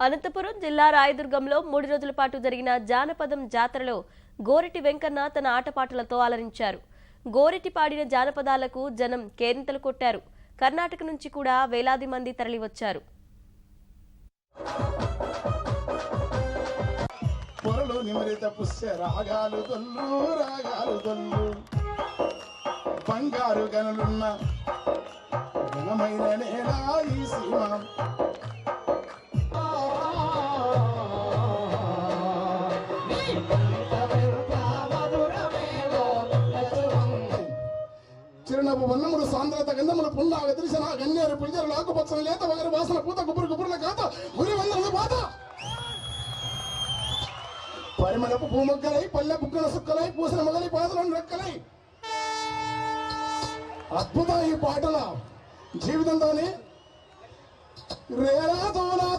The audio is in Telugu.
అనంతపురం జిల్లా రాయదుర్గంలో 3 రోజుల పాటు జరిగిన జానపదం జాతరలో గోరెటి వెంకన్న తన ఆటపాటలతో అలరించారు. గోరెటి పాడిన జానపదాలకు జనం కేరింతలు కొట్టారు. కర్ణాటక నుంచి కూడా వేలాది మంది తరలివచ్చారు. బంగారు గనులున్న ఘనమైన నేల ఈ సీమ. చిరునవ్వు వన్నములు సాంద్రత గంధములు పుండాగ దృశన గన్నేరు పుంజరులు ఆకుపచ్చని లేత వగరు వాసన పూత గుబురు గుబురుల కాత గురి వందరలు పాత పరిమళపు భూమొగ్గలై పల్లె బుగ్గల సుక్కలై పూసిన మొగలి పాదలను రెక్కలై అద్భుతం ఈ పాటల జీవితంలోని రేరా తోలా